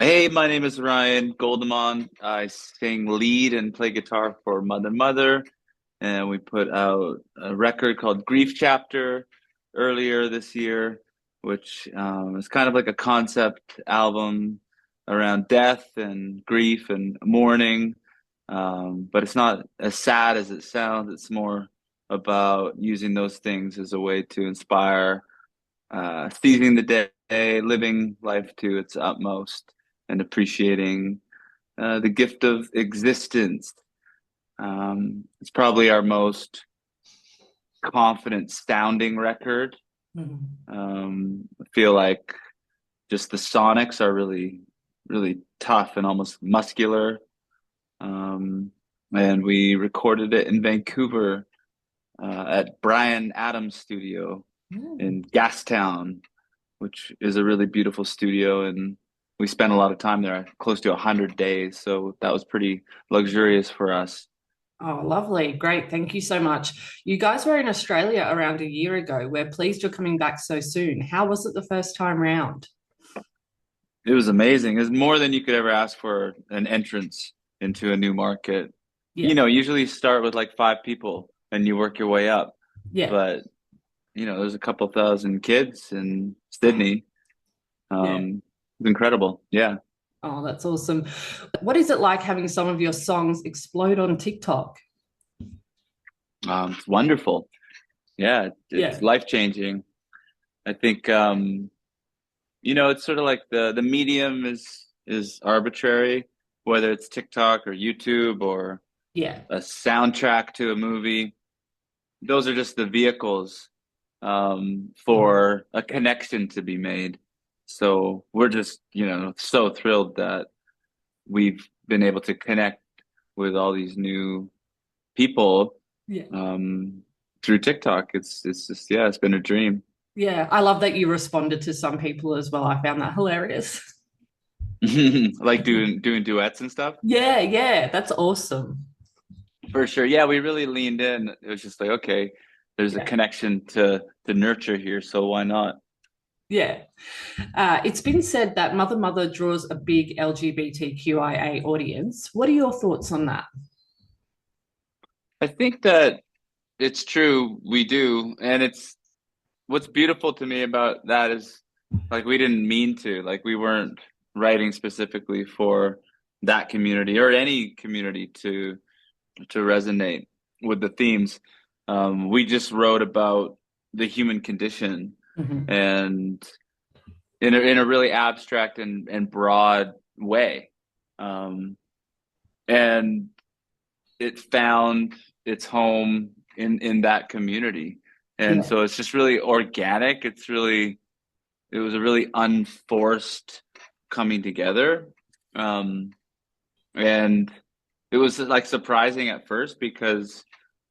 Hey, my name is Ryan Goldemann. I sing lead and play guitar for Mother Mother, and we put out a record called Grief Chapter earlier this year, which is kind of like a concept album around death and grief and mourning. But it's not as sad as it sounds. It's more about using those things as a way to inspire seizing the day, living life to its utmost, and appreciating the gift of existence. It's probably our most confident sounding record. Mhm. I feel like just the sonics are really, really tough and almost muscular. And we recorded it in Vancouver at Bryan Adams studio Mm. in Gastown, which is a really beautiful studio. And we spent a lot of time there, close to 100 days. So that was pretty luxurious for us. Oh, lovely. Great. Thank you so much. You guys were in Australia around a year ago. We're pleased you're coming back so soon. How was it the first time round? It was amazing. It was more than you could ever ask for an entrance into a new market. Yeah. Usually you start with like five people and you work your way up. Yeah. But, there's a couple thousand kids in Sydney. Yeah. It's incredible. Yeah. Oh, that's awesome. What is it like having some of your songs explode on TikTok? It's wonderful. Yeah, it's Yeah. life-changing. I think it's sort of like the medium is arbitrary, whether it's TikTok or YouTube or Yeah. a soundtrack to a movie. Those are just the vehicles Mhm. for a connection to be made. So we're just, so thrilled that we've been able to connect with all these new people Yeah. um, through TikTok. It's just yeah, it's been a dream. Yeah. I love that you responded to some people as well. I found that hilarious. Like doing duets and stuff. Yeah. Yeah. That's awesome. For sure. Yeah, we really leaned in. It was just like, okay, there's a Yeah. connection to nurture here, so why not? Yeah. It's been said that Mother Mother draws a big LGBTQIA audience. What are your thoughts on that? I think that it's true, we do, and it's what's beautiful to me about that is like we didn't mean to, like we weren't writing specifically for that community or any community to resonate with the themes. We just wrote about the human condition Mhm. and in a really abstract and broad way. Um, and it found its home in that community. And Yeah. so it's just really organic. It was a really unforced coming together. Um, and it was like surprising at first because,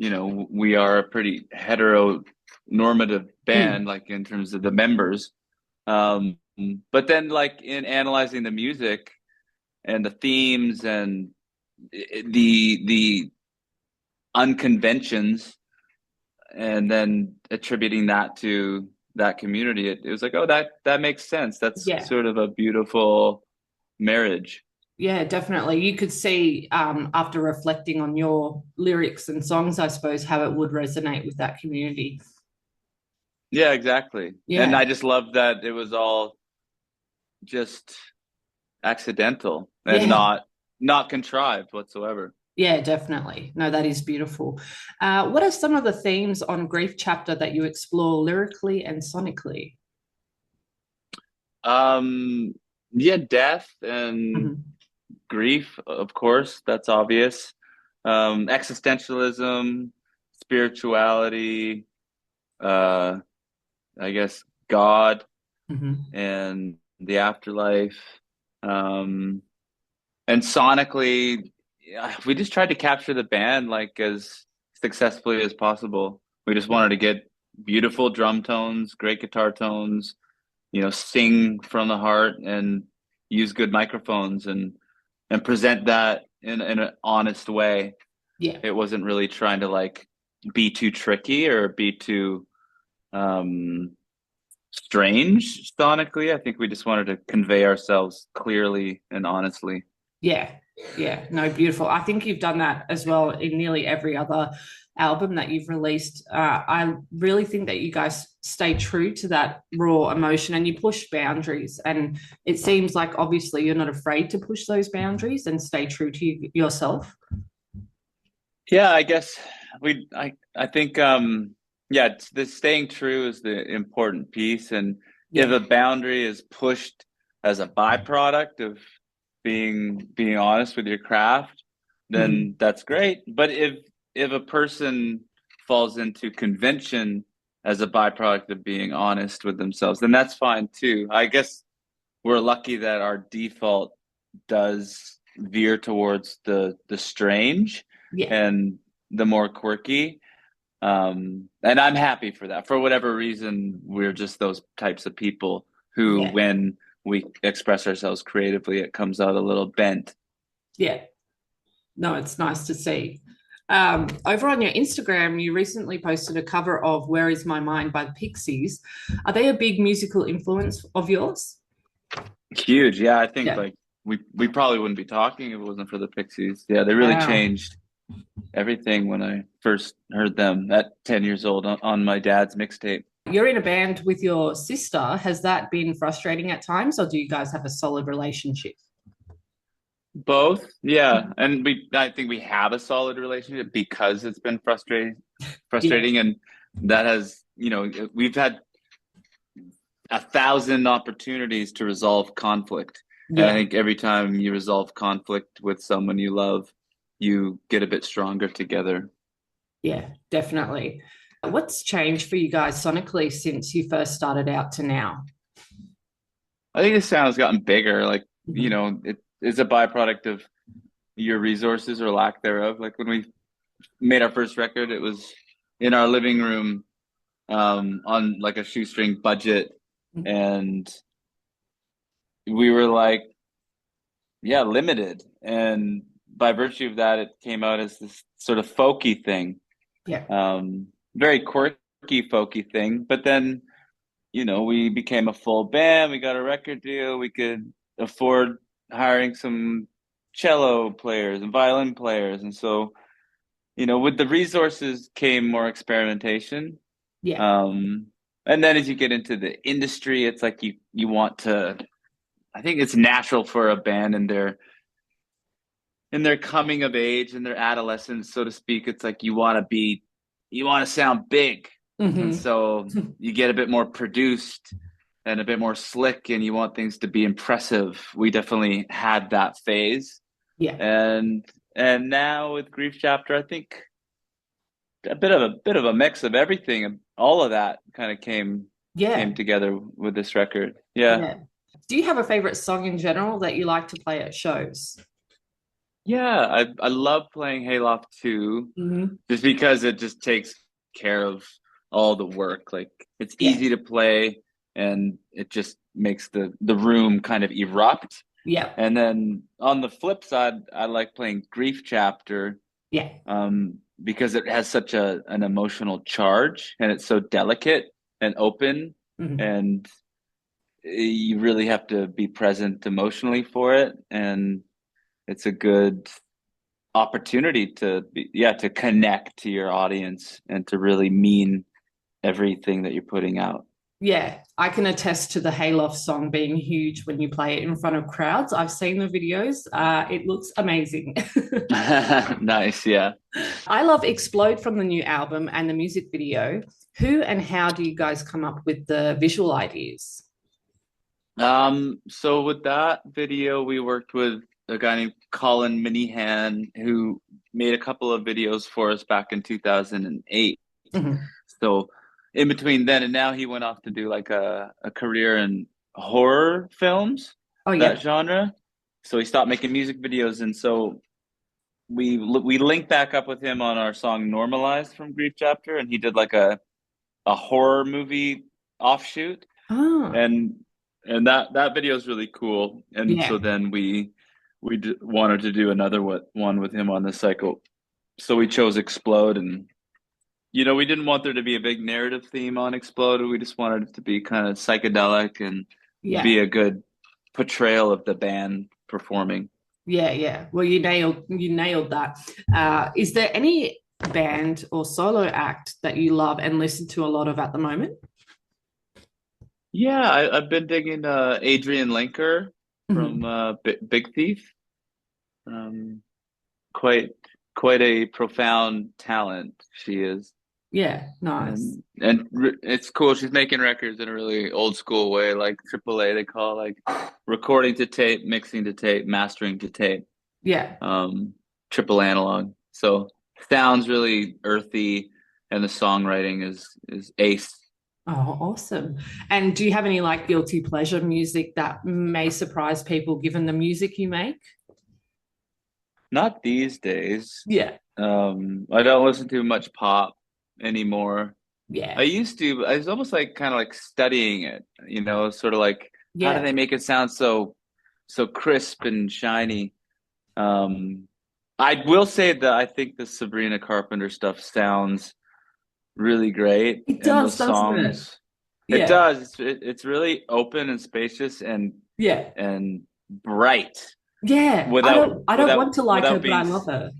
we are a pretty heteronormative Mm. band, like in terms of the members. Um, but then like in analyzing the music and the themes and the unconventions and then attributing that to that community, it was like, oh, that makes sense. That's Yeah. sort of a beautiful marriage. Yeah, definitely. You could see after reflecting on your lyrics and songs, I suppose, how it would resonate with that community. Yeah, exactly. And Yeah. I just love that it was all just accidental and Yeah. not contrived whatsoever. Yeah, definitely. No, that is beautiful. What are some of the themes on Grief Chapter that you explore lyrically and sonically? Um, yeah, death and Mhm. grief, of course, that's obvious. Existentialism, spirituality, uh, I guess God Mhm. and the afterlife. Um, and sonically, yeah, we just tried to capture the band like as successfully as possible. We just Yeah. wanted to get beautiful drum tones, great guitar tones, sing from the heart and use good microphones and present that in an honest way. Yeah. It wasn't really trying to like be too tricky or be too um strange sonically. I think we just wanted to convey ourselves clearly and honestly. Yeah, yeah, no, beautiful. I think you've done that as well in nearly every other album that you've released. I really think that you guys stay true to that raw emotion and you push boundaries. And it seems like obviously you're not afraid to push those boundaries and stay true to yourself. Yeah, I guess I think yeah, the staying true is the important piece. And if Yeah. a boundary is pushed as a byproduct of being honest with your craft, Mhm. then that's great. But if a person falls into convention as a byproduct of being honest with themselves, then that's fine too. I guess we're lucky that our default does veer towards the strange Yeah. and the more quirky. And I'm happy for that. For whatever reason, we're just those types of people who, Yeah. when we express ourselves creatively, it comes out a little bent. Yeah. No, it's nice to see. Over on your Instagram, you recently posted a cover of Where Is My Mind by the Pixies. Are they a big musical influence of yours? Huge. Yeah, I think Yeah. like we probably wouldn't be talking if it wasn't for the Pixies. Yeah, they really Wow. changed everything when I first heard them at 10 years old on my dad's mixtape. You're in a band with your sister. Has that been frustrating at times, or do you guys have a solid relationship? Both, yeah. And I think we have a solid relationship because it's been Yeah. frustrating. And that has, we've had 1,000 opportunities to resolve conflict. And I Yeah. think every time you resolve conflict with someone you love, you get a bit stronger together. Yeah, definitely. What's changed for you guys sonically since you first started out to now? I think the sound has gotten bigger. Like, Mhm. it is a byproduct of your resources or lack thereof. Like when we made our first record, it was in our living room, on like a shoestring budget. And we were like, yeah, limited. And by virtue of that, it came out as this sort of folky thing, Yeah. very quirky, folky thing. But then, we became a full band. We got a record deal. We could afford hiring some cello players and violin players. And so, with the resources came more experimentation. Yeah. Um, and then as you get into the industry, it's like you want to. I think it's natural for a band in their coming of age, in their adolescence, so to speak. It's like you want to sound big, and Hmm. so you get a bit more produced and a bit more slick, and you want things to be impressive. We definitely had that phase, Yeah. and now with Grief Chapter, I think a bit of a mix of everything, and all of that kind of came Yeah. together with this record. Yeah. Yeah. Do you have a favorite song in general that you like to play at shows? Yeah, I love playing Hayloft 2 Hmm. just because it just takes care of all the work. Like it's Yeah. easy to play and it just makes the room kind of erupt. Yeah. And then on the flip side, I like playing Grief Chapter, Yeah. because it has such an emotional charge and it's so delicate and open, Hmm. and you really have to be present emotionally for it. And it's a good opportunity to connect to your audience and to really mean everything that you're putting out. Yeah, I can attest to the Hayloft song being huge when you play it in front of crowds. I've seen the videos. It looks amazing. Nice, yeah. I love Explode from the new album and the music video. Who and how do you guys come up with the visual ideas? So with that video, we worked with a guy named Colin Minihan who made a couple of videos for us back in 2008. Mhm. So in between then and now, he went off to do like a career in horror films, Oh, that yeah. genre. So he stopped making music videos, and so we linked back up with him on our song "Normalized" from Grief Chapter, and he did like a horror movie offshoot, Ah, and that video is really cool. And so yeah. then wanted to do another one with him on the cycle, so we chose "Explode," and we didn't want there to be a big narrative theme on Exploded. We just wanted it to be kind of psychedelic and Yeah. be a good portrayal of the band performing. Yeah, yeah. Well, you nailed that. Is there any band or solo act that you love and listen to a lot of at the moment? Yeah, I've been digging Adrian Lenker from Mhm. Big Thief. Um, quite quite a profound talent she is. Yeah, nice. And it's cool. She's making records in a really old school way, like AAA. They call it, like recording to tape, mixing to tape, mastering to tape. Yeah. Um, Triple analog. So sounds really earthy, and the songwriting is ace. Oh, awesome. And do you have any like guilty pleasure music that may surprise people given the music you make? Not these days. Yeah. I don't listen to much pop anymore. I Yeah. used to. I was almost like kind of like studying it, sort of like how do Yeah. they make it sound so crisp and shiny. Um, I will say that I think the Sabrina Carpenter stuff sounds really great, It and does, those doesn't it? songs, it Yeah. does. It's really open and spacious Yeah. and bright Yeah. I without don't I don't without want to like her, without but I being, love her.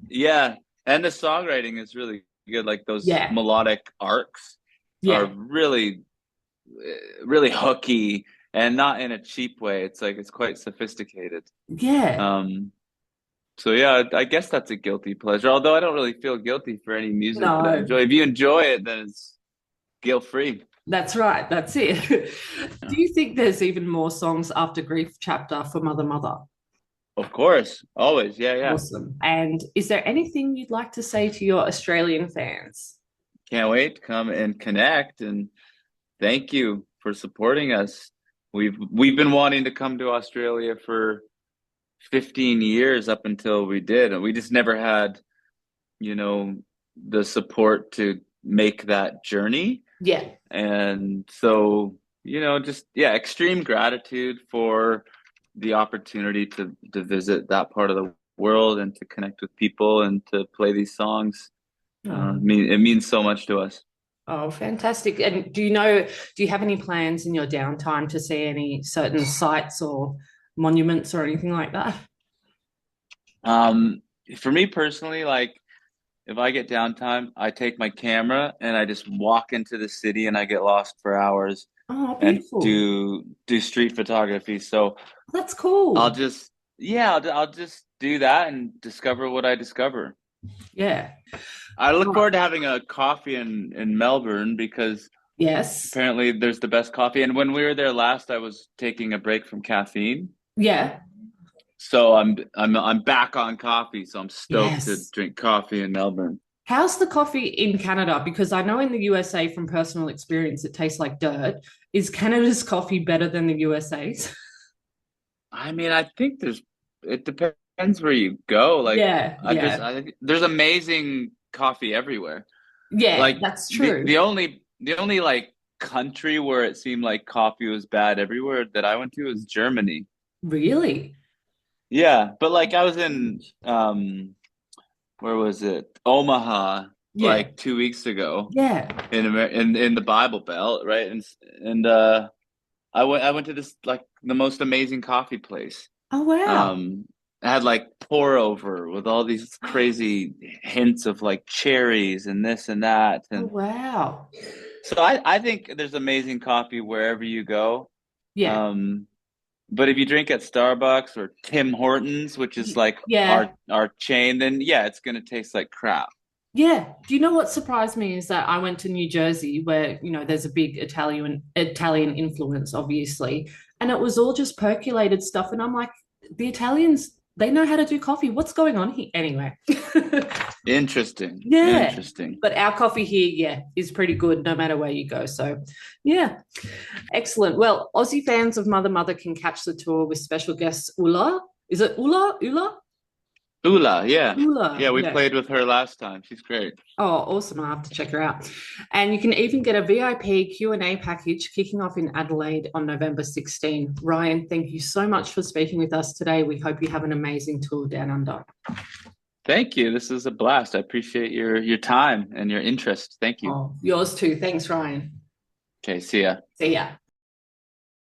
yeah. And the songwriting is really good. Like those Yeah. melodic arcs are Yeah. really hooky and not in a cheap way. It's like it's quite sophisticated. Yeah. Um, so yeah, I guess that's a guilty pleasure. Although I don't really feel guilty for any music that I No. enjoy. If you enjoy it, then it's guilt free. That's right. That's it. Yeah. Do you think there's even more songs after Grief Chapter for Mother Mother? Of course, always. Yeah, yeah. Awesome. And is there anything you'd like to say to your Australian fans? Can't wait to come and connect. And thank you for supporting us. We've been wanting to come to Australia for 15 years up until we did, and we just never had, you know, the support to make that journey. Yeah. And so, just yeah, extreme gratitude for the opportunity to visit that part of the world and to connect with people and to play these songs. Oh, It means so much to us. oh, fantastic. And do you have any plans in your downtime to see any certain sites or monuments or anything like that? Um, for me personally, like if I get downtime, I take my camera and I just walk into the city and I get lost for hours Oh, and beautiful. do street photography. So That's I'll cool. just yeah, I'll just do that and discover what I discover. Yeah. I look Oh, forward to having a coffee in Melbourne because yes. apparently there's the best coffee. And when we were there last, I was taking a break from caffeine. Yeah. So I'm back on coffee, so I'm stoked to Yes. drink coffee in Melbourne. How's the coffee in Canada? Because I know in the USA from personal experience it tastes like dirt. Is Canada's coffee better than the USA's? I mean, I think it depends where you go. Like Yeah, yeah. I think there's amazing coffee everywhere. Yeah, Like that's the true. the only the only like country where it seemed like coffee was bad everywhere that I went to was Germany. Really? Yeah, but like I was in where was it? Omaha Yeah. like 2 weeks ago Yeah. in the Bible Belt, right? And I went to this like the most amazing coffee place. Oh, wow. Um, it had like pour over with all these crazy hints of like cherries and this and that. Oh, And wow. so I think there's amazing coffee wherever you go. Yeah. Um, but if you drink at Starbucks or Tim Hortons, which is like Yeah. our chain, then yeah, it's gonna taste like crap. Yeah. Do you know what surprised me is that I went to New Jersey where, there's a big Italian influence, obviously, and it was all just percolated stuff. And I'm like, the Italians, they know how to do coffee. What's going on here? Anyway. Interesting. Yeah. Interesting. But our coffee here, yeah, is pretty good no matter where you go. So, yeah, excellent. Well, Aussie fans of Mother Mother can catch the tour with special guests Ula. Is it Ula? Ula? Ula, yeah. Ula, Yeah, we yeah. played with her last time. She's great. Oh, awesome. I'll have to check her out. And you can even get a VIP Q&A package kicking off in Adelaide on November 16. Ryan, thank you so much for speaking with us today. We hope you have an amazing tour down under. Thank you. This is a blast. I appreciate your time and your interest. Thank you. Oh, yours too. Thanks, Ryan. Okay, see ya. See ya.